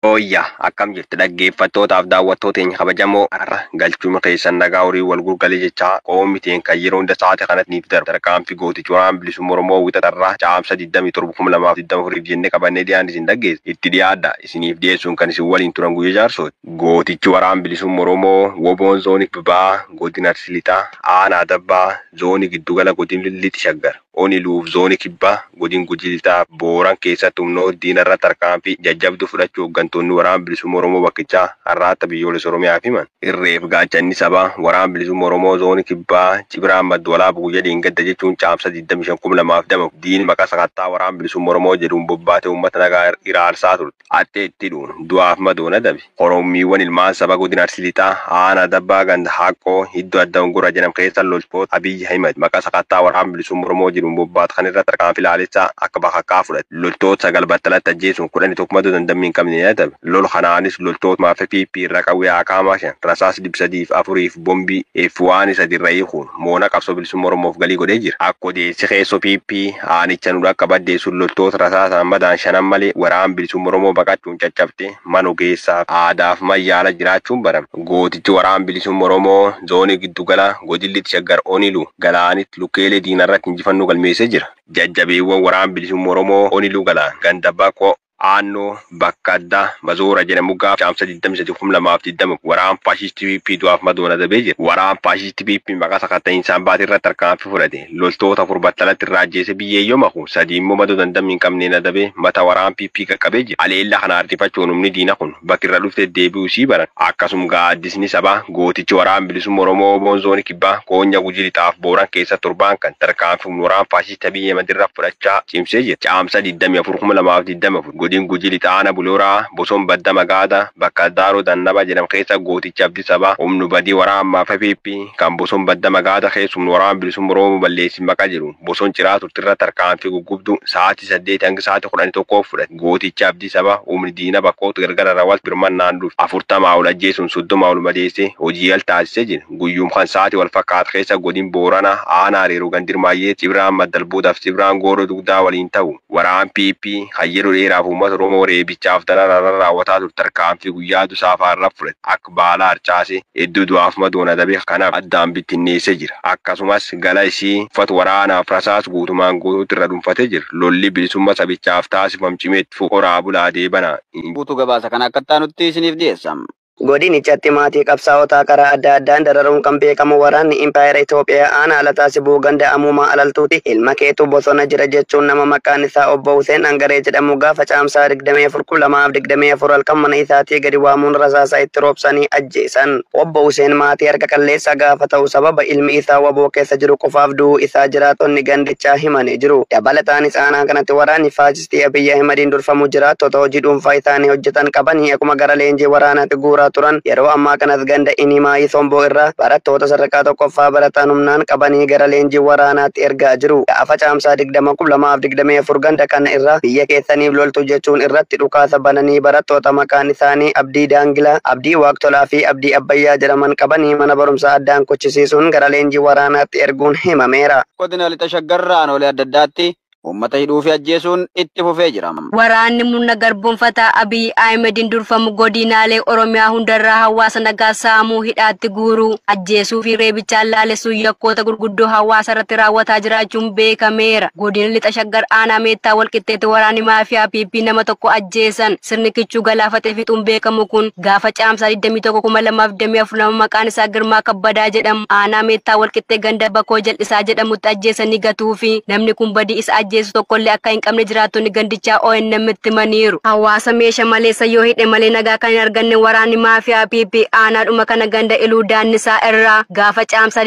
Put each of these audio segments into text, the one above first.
Oyya akkam jirtu dhaggeeffattootaaf daawwattoota keenya kabajamoo arra galchuma keessan nagaa horii wal gurgalee jechaa qoomiteen kan yeroo hunda sa'aatii kanattiif darbu tarkaanfii gootichi waraana bilisummaa Oromoo wixatarraa caamsa 27/2024 jennee qabannee dhiyaanne isin dhaggeessa itti dhiyaadha isiniif dhiyeessuun kan isin waliin turan guyyaa jaarsooti. Gootichi waraana bilisummaa Oromoo woboon zoonii Kibbaa godina Arsii Lixaa aanaa Dabbaa zoonii giddugala godina Lixi Shaggar Oniluuf zoonii Kibbaa godina Gujii Lixaa Booran keessatti humnoota diinarra tarkaanfii jajjabduu fudhachuu hooggantoonni waraana bilisummaa Oromoo bakkichaa har'aatti biyyoolessa Oromiyaa himan. Irreef gaachanni sabaa waraana bilisummaa Oromoo zoonii Kibbaa Cibiraan Maddoolaa Buuyya Diingadda jechuun caamsa 25/2002 diin maqaa sakattaa waraana bilisummaa Oromoo jedhuun bobbaatee uummata nagaa iraarsaa turte. Attee itti dhuun du'aaf madoona dabe. Oromiyyiiwwan ilmaan saba godina Arsii Lixaa aanaa Dabbaa ganda Haaqqoo iddoo adda Ungura jedhamu keessa loltoota Abiyyi Ahimad maqaa sakattaa waraana bilisummaa Oromoo jedhuun bobbaatu kan irra tarkaanfii ilaalichaa akka bakakkaa fudhate. Loltoota 9 battalatti ajjeesuun 11 madoo dandamii hin qabne dabe. Lol kanaanis loltoota maafe PP irra qawwee Akaama 5 rasaas 304 fi bombii F1 3 hiikuun moona qabsoo bilisummaa Oromoof galii godhee jira. Akka odeessi keessoo PP aanicha nu akka baddeessuun loltoota rasaasaan madaan 5 malee waraana bilisummaa Oromoo baqachuun caccabte manu geessaaf aadaaf mayyaala jiraachuun barame. Gootichi waraana bilisummaa Oromoo zoonii giddugala godina Lixi Shaggar Onilu Galaanitti lukkeelee diinarratti injifannoo galmeessee jira. Jajjabeewwan waraana bilisummaa Oromoo Onilu Galaan ganda Bakkoo Aanno bakka addaa Mazoora jedhamu gaaf caamsa 23/2020 waraana faashistii PP du'aaf madoona dabee jira. Waraana faashistii PP maqaa sakatta'iinsaan baatee irratti tarkaanfii fudhate. Loltoota 4 battalatti irraa ajjeese biyyeeyyoo maku 3 immoo madoo dandamii hin qabneen adabee mata waraana PP qaqqabee jira. Aleella kana artifachuun humni diina kun bakki irra dhufte deebi'uu sii baran. Akkasuma gaaddisni sabaa gootichi waraana bilisummaa Oromoo Boonzoonii Kibbaa Koonya Gujii Lixaaf Booran keessa torban kan tarkaanfii waraana faashistii biyya madirra fudhachaa cimsee jira. Caamsa 24/2024 godin Gujii Lixaana Bulooraa Boson Badda Magaada bakka Daaroo Dannaba jedhamu keessa gootichi abdii sabaa humnu badii waraana maafa PP kan Boson Badda Magaada keessumni waraana bilisummaa Oromoo balleessi maqaa jiru Boson Ciraa turtirra tarkaanfii guggubdu sa'aatii 8 hanga sa'aatii 11 fudhate. Gootichi abdii sabaa humni diina bakkoota gargara rawwat birmannaan dhufe 40 ol ajjeesuun 30 ol madeesse hojii al taasisee jira. Guyyuum kan sa'aatii wal fakkaatu keessa godin Boorana aanaa Hariiroo Gandirmaayyee Cibiraan Maddalbuudhaaf Cibiraan Gooroo Dugdaa waliin ta'u waraana PP kan yeroo dheeraaf uummata Oromoo reebichaaf dararaan raawwataa ture tarkaanfii guyyaa dusaafaarra fudhate. Akka baala harcaase hedduu du'aaf madoona dabe kanaaf addaan bittinneessee jira. Akkasumas gala isii uffata waraanaaf rasaas guutumaan guutuutti irra dhuunfatee jira. Lolli bilisummaa sabichaaf taasifamu cimeetti fuqoraa bulaa deebana. Guutuu gabaasa kana akka taanutti isiniif dhiyeessam. Godinichatti maatii qabsaa'otaa karaa adda addaan dararuun kan beekamu waraanni Impaayera Itoophiyaa aanaa Alataasibuu ganda Amuumaa Alaltuuti ilma keetu bosona jira jechuun nama maqaan isaa obbo Huseen Angaree jedhamu gaafa caamsaa 24/2024 halkan mana isaatii gadi waamuun rasaasaa itti roobsanii ajjeesan. Obbo Huseen maatii harka qalleessa gaafa ta'u sababa ilmi isaa waboo keessa jiru qofaaf du'uu isaa jiraattonni gandichaa himanii jiru. Dabalataanis aanaa kanatti waraanni faasistii Abiyyi Ahimadiin durfamu jiraattota hojii dhuunfaa isaanii hojjetan qabanii akkuma gara leenjii waraanaatti guuraa turan yeroo ammaa kanas ganda Inimaayii Somboo irraa barattoota sadarkaa tokkoffaa barataan humnaan qabanii gara leenjii waraanaatti ergaa jiru. Gaafa caamsaa 20/2024 ganda kana irraa biyya keessaniif loltu jechuun irratti dhukaasa bananii barattoota maqaan isaanii Abdii Daangilaa, Abdii Waaqtolaa fi Abdii Abbayyaa jedhaman qabanii mana barumsaa addaan kuchisiisuun gara leenjii waraanaatti erguun himameera. Godina Lixa Shaggar aanaalee adda addaatti uummata hidhuu fi ajjeesuun itti fufee jira. Waraanni murna garboonfataa Abiyyi Ahimadiin durfamu godinaalee Oromiyaa hundarraa hawaasa nagaa saamuu hidhaatti guuruu ajjeesuu fi reebichaan laalessuu yakkoota gurguddoo hawaasa irratti raawwataa jiraachuun beekameera. Godina Lixa Shaggar aanaa Meettaa Walqixxeetti waraanni maafiyaa PP nama tokko ajjeesan sirni kichuu galaafatee fixuun beekamu kun gaafa caamsaa 21/2024 nama maqaan isaa Girmaa Kabbadaa jedhamu aanaa Meettaa Walqixxee ganda Bakkoo Jal'isaa jedhamutti ajjeesanii gatuu fi namni kun badii isa jeesu tokkollee akka hin qabne jiraattonni gandichaa ONM itti himaniiru. Hawaasa meeshaa maleessa yoo hidhe malee nagaa kan hin arganne waraanni maafiyaa PP aanaadhuma kana ganda Iluu Daannisaa irraa gaafa caamsaa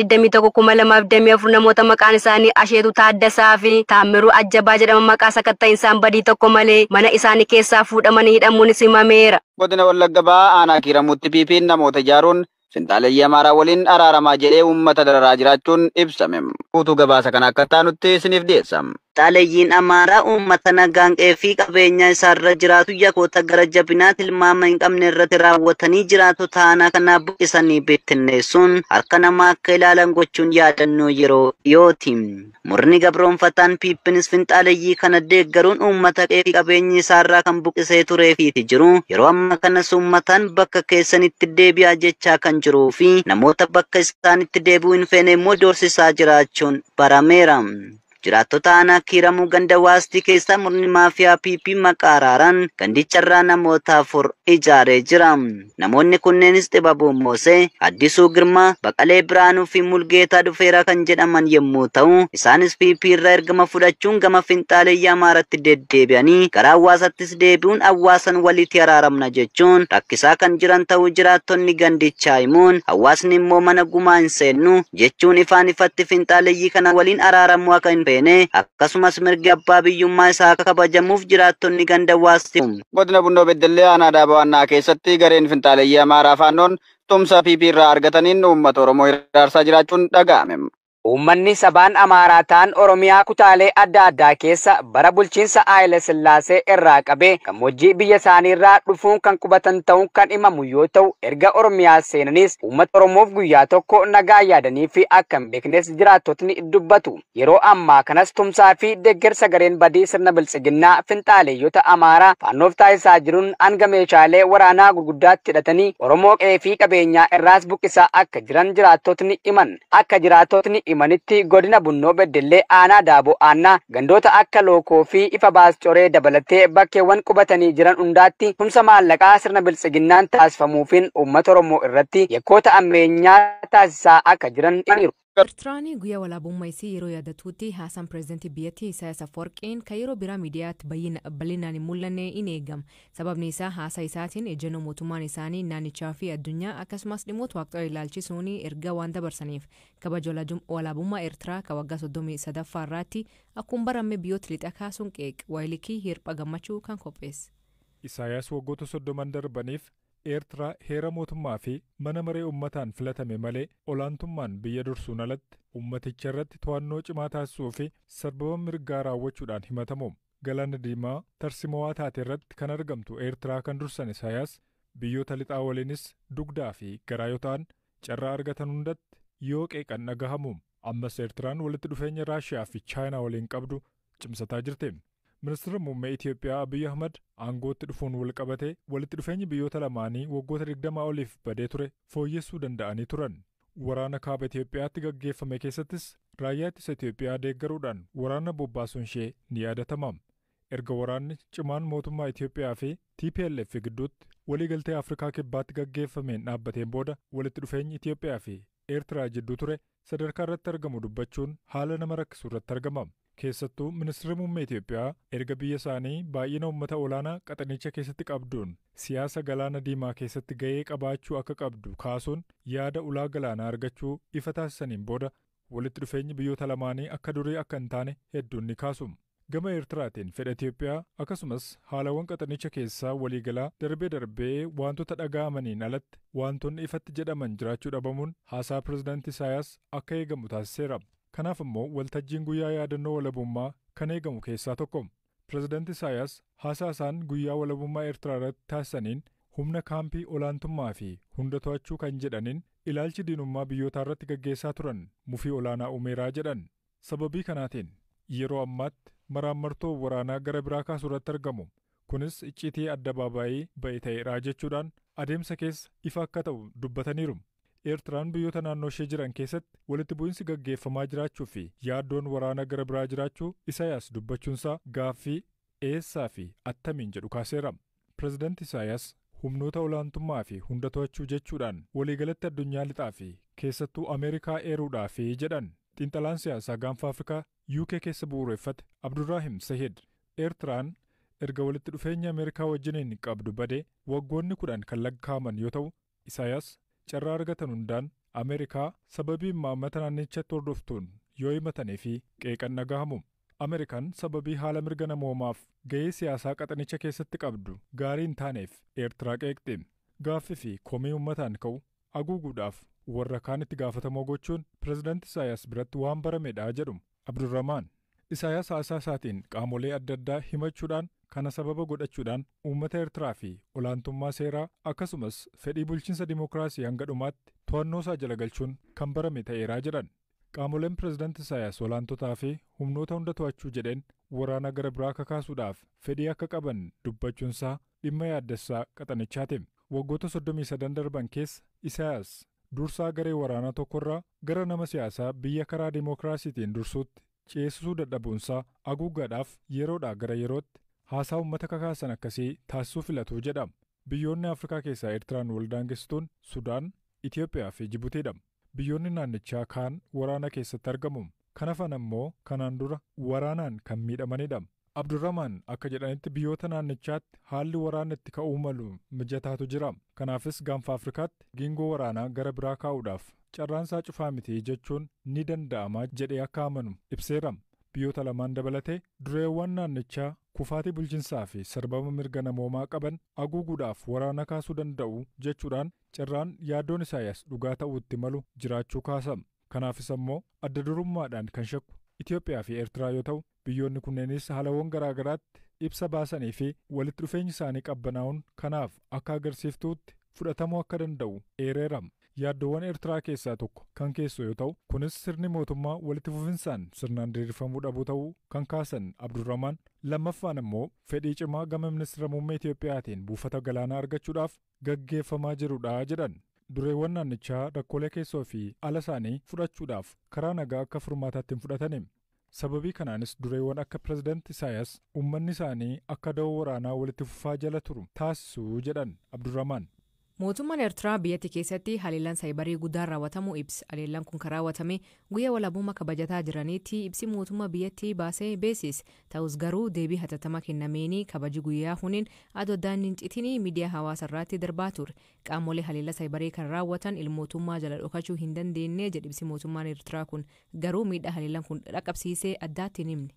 21/2024 namoota maqaan isaanii Asheetu Taaddasaa fi Taammiruu Ajjabaa jedhama maqaa sakatta'iinsaan badii tokko malee mana isaanii keessaa fuudhamanii hidhamuunis himameera. Godina Wallagga Bahaa aanaa Kiiramuutti PP namoota ijaaruun Finxaaleyyii Amaaraa waliin araaramaa jedhee uummata dararaa jiraachuun ibsame. Guutuu gabaasa kana akka taanutti isiniif dhiyeessam. Finxaaleeyyiin Amaaraa uummata nagaan qe'ee qabeenya isaarra jiraatu yakkoota gara jabinaa tilmaama hin qabne irratti raawwatanii jiraatu taana kana buqqisanii bittinneessuun harka namaa akka ilaalan gochuun yaadannoo yeroo dhiyooti. Murni gabroonfataan Piippinis finxaaleeyyii kana deeggaruun uummata qe'ee qabeenyi isaarraa kan buqqisee tureefiiti jiru. Yeroo ammaa kanas uummataan bakka keessanitti deebi'aa jechaa kan jiruu fi namoota bakka isaanitti deebi'uu hin feene immoo doorsisaa jiraachuun barameera. Jiraattota aanaa Kiiramuu ganda Waastii keessa murni maafiyaa Piippii maqaa araaraan gandicharraa namoota 4 ijaaree jira. Namoonni kunneenis Xibabuu Moosee, Addisuu Girmaa, Baqalee Biraanuu fi Mulgeetaa Dhufeeraa kan jedhaman yommuu ta'u, isaanis Piippii irraa ergama fudhachuun gama finxaaleeyyii Amaaratti deddeebi'anii gara hawaasattis deebi'uun hawaasan walitti araaramna jechuun rakkisaa kan jiran ta'uu jiraattonni gandichaa himuun hawaasni immoo mana gumaa hin seennu jechuun ifaan ifatti finxaaleeyyii kana waliin araaramuu akka hin akkasumas mirgi abbaa biyyummaa isaa akka kabajamuuf jiraattonni ganda Waastii. Godina Bunnoo Beddellee aanaa Daabawannaa keessatti gareen finxaaleeyyii Amaaraa faannoon tumsa Piippii irraa argataniin uummata Oromoo hiraarsaa jiraachuun dhaga'ame. Uummanni sabaan Amaaraa ta'an Oromiyaa kutaalee adda addaa keessa bara bulchiinsa Haayile Sillaasee irraa qabee gammoojjii biyya isaanii irraa dhufuun kan qubatan ta'uun kan himamu yoo ta'u, erga Oromiyaa seenanis uummata Oromoof guyyaa tokko nagaa yaadanii fi akka hin beeknes jiraattotni dubbatu. Yeroo ammaa kanas tumsaa fi deeggarsa gareen badii sirna biltsiginnaa finxaaleeyyota Amaaraa faannoof taasisaa jiruun hanga meeshaalee waraanaa gurguddaatti hidhatanii Oromoo qe'ee fi qabeenyaa irraas buqqisaa akka jiran jiraattotni himan. Akka jiraattotni himanitti godina Bunnoo Beddellee aanaa Daaboo Annaa gandoota akka Lookoo fi Ifa Baascoree dabalatee bakkeewwan qubatanii jiran hundaatti tumsa maallaqaa sirna biltsiginnaan taasifamuufiin uummata Oromoo irratti yakkoota ammeenyaa taasisaa akka jiran himaniiru. Eertiraanii guyyaa walaabummaa isii yeroo yaadatuutti haasaan pireezidantii biyyattii Isaayyaas Afwerqiin kan yeroo biraa miidiyaatti bal'inaan hin mul'anne in eegama. Sababni isaa haasaa isaatiin ejjennoo mootummaan isaanii naannichaa fi addunyaa akkasumas dhimmoota waaqxoo ilaalchisuun erga waan dabarsaniif kabaja walaabummaa Eertiraa kan waggaa 33ffaa irratti akkuma barame biyyoota lixa kaasuun qeeq waayilikii hirpha gammachuu kan qopheesse. Isaayyaas waggoota 30 darbaniif Eertiraa heera mootummaa fi mana maree uummataan filatame malee olaantummaan biyya dursuun alatti uummaticha irratti to'annoo cimaa taasisuu fi sarbama mirgaa raawwachuudhaan himatamu. Galaana Diimaa tarsimoo taate irratti kan argamtu Eertiraa kan dursan Isaayyaas biyyoota lixaa waliinis dugdaa fi garaa yoo ta'an carraa argatan hundatti yoo qeeqan dhagahamu. Ammas Eertiraan walitti dhufeenya Raashiyaa fi Chaayinaa waliin qabdu cimsataa jirti. Ministeerri muummee Itoophiyaa Abiy Ahmad aangootti dhufuun wal qabatee walitti dhufeenyi biyyoota lamaanii waggoota 20 oliif badee ture fooyyessuu danda'anii turan. Waraana kaaba Itoophiyaatti gaggeeffame keessattis raayyaa ittisa Itoophiyaa deeggaruudhaan waraana bobbaasuun ishee ni yaadatama. Erga waraanni cimaan mootummaa Itoophiyaa fi TPLF gidduutti waliigaltee Afrikaa kibbaatti gaggeeffameen dhaabbateen booda walitti dhufeenyi Itoophiyaa fi Eertiraa jidduu ture sadarkaa irratti argamu dubbachuun haala nama rakkisu irratti argama. Keessattuu ministeerri muummee Itoophiyaa erga biyya isaanii baay'ina uummata olaanaa qaxanicha keessatti qabduun siyaasa galaana diimaa keessatti gahee qabaachuu akka qabdu kaasuun yaada ulaa galaanaa argachuu ifa taasisaniin booda walitti dhufeenyi biyyoota lamaanii akka durii akka hin taane hedduun ni kaasu. Gama Eertiraatiin fedha Itoophiyaa akkasumas haalawwan qaxanicha keessaa waliigalaa darbee wantoota dhaga'amaniin alatti wantoonni ifatti jedhaman jiraachuu dhabamuun haasaa pireezidaantii Isaayyaas akka eegamu taasiseera. Kanaaf immoo waltajjiin guyyaa yaadannoo walabummaa kan eegamu keessaa tokko. Pireezidaantii Isaayyaas haasaa isaan guyyaa walabummaa Eertiraa irratti taasisaniin humna kaampii olaantummaa fi hunda to'achuu kan jedhaniin ilaalchi diinummaa biyyootaa irratti gaggeessaa turan mufii olaanaa uumeeraa jedhan. Sababii kanaatiin yeroo ammaatti maraammartoo waraanaa gara biraa kaasuu irratti argamu. Kunis icciitii addabaabaayii ba'e ta'eeraa jechuudhaan adeemsa keessa ifa akka ta'u dubbataniiru. Eertiraan biyyoota naannoo ishee jiran keessatti walitti bu'insi gaggeeffamaa jiraachuu fi yaaddoon waraana gara biraa jiraachuu Isaayyaas dubbachuunsaa gaaffii eessaa fi attamiin jedhu kaaseera. Pireezidaantii Isaayyaas humnoota olaantummaa fi hunda to'achuu jechuudhaan waliigalatti addunyaa lixaa fi keessattuu Ameerikaa eeruudhaa fi jedhan. Xiinxalaan siyaasaa gaanfa Afrikaa UK keessa bu'uureffate Abdurraahim Sahid Eertiraan erga walitti dhufeenya Ameerikaa wajjiniin qabdu badee waggoonni 10 kan lakkaa'aman yoo ta'u Isaayyaas carraa argatan hundaan Ameerikaa sababii imaammata naannichatti hordoftuun yoo himatanii fi qeeqan dhagahamu. Ameerikaan sababii haala mirga namoomaaf gahee siyaasaa qaxanicha keessatti qabdu gaarii hin taaneef Eertiraa qeeqxi. Gaaffii fi komii uummataan ka'u haguuguudhaaf warra kaan itti gaafatamoo gochuun pireezidaantii Isaayyaas biratti waan baramedha jedhu Abdurrahmaan. Isaayaas haasaa isaatiin qaamolee adda addaa himachuudhaan kana sababa godhachuudhaan uummata Eertiraa fi olaantummaa seeraa akkasumas fedhii bulchiinsa dimookiraasii hanga dhumaatti to'annoo isaa jala galchuun kan barame ta'eeraa jedhan. Qaamoleen pireezidaantii Isaayaas olaantotaa fi humnoota hunda to'achuu jedheen waraana gara biraa kakaasuudhaaf fedhii akka qaban dubbachuunsaa dhimma yaaddessaa qaxanichaati. Waggoota 33 darban keessa Isaayaas dursaa garee waraanaa tokkorraa gara nama siyaasaa biyya karaa dimookiraasiitiin dursuutti ceesisuu dadhabuunsaa haguuggaadhaaf yeroodhaa gara yerootti haasaa uummata kakaasan akkasii taasisuu filatu jedhama. Biyyoonni Afrikaa keessaa Eertiraan waldaangessituun Sudaan, Itiyoophiyaa fi Jibutiidha. Biyyoonni naannichaa kaan waraana keessatti argamu. Kan hafan ammoo kanaan dura waraanaan kan miidhamanidha. Abdurrahmaan akka jedhanitti biyyoota naannichaatti haalli waraana itti ka'uu malu mijataatu jira. Kanaafis gaanfa Afrikaatti giingoo waraanaa gara biraa kaa'uudhaaf carraansaa cufaa miti jechuun ni danda'ama jedhee akka amanu ibseera. Biyyoota lamaan dabalatee dureewwan naannichaa kufaatii bulchiinsaa fi sarbama mirga namoomaa qaban haguuguudhaaf waraana kaasuu danda'u jechuudhaan carraan yaaddoon Isaayaas dhugaa ta'uutti malu jiraachuu kaasa. Kanaafis ammoo adda durummaadhaan kan shakku Itiyoophiyaa fi Eertiraa yoo ta'u, biyyoonni kunneenis haalawwan garaa garaatti ibsa baasanii fi walitti dhufeenyi isaanii qabbanaa'uun kanaaf akka agarsiiftuutti fudhatamuu akka danda'u eereera. Yaaddoowwan Eertiraa keessaa tokko kan keessu yoo ta'u, kunis sirni mootummaa walitti fufinsaan sirnaan diriirfamuu dhabuu ta'uu kan kaasan Abdurrahmaan, lammaffaan immoo fedhii cimaa gama ministeera muummee Itiyoophiyaatiin buufata galaanaa argachuudhaaf gaggeeffamaa jirudha jedhan. Dureewwan naannichaa rakkoolee keessoo fi ala isaanii fudhachuudhaaf karaa nagaa akka furmaataatti hin fudhatani. Sababii kanaanis dureewwan akka pireezidaantii Isaayaas uummanni isaanii akka da'oo waraanaa walitti fufaa jala turu taasisuu jedhan Abdurrahmaan. Mootummaan Eertiraa biyyattii keessatti haleellaan saayibarii guddaan raawwatamuu ibsa. Haleellaan kun kan raawwatame guyyaa walabummaa kabajataa jiranitti ibsi mootummaa biyyattii baasee beeksise. Ta'us garuu deebii hatattamaa kennameenii kabaji guyyaa huniin adoddaan hin citinii miidiyaa hawaasaarratti darbaa ture. Qaamolee haleellaa saayibarii kan raawwatan ilmootummaa jala dhokachuu hin dandeenye jedhe ibsi mootummaan Eertiraa kun. Garuu miidhaa haleellaan kun dhaqqabsiisee addaatti hin himne.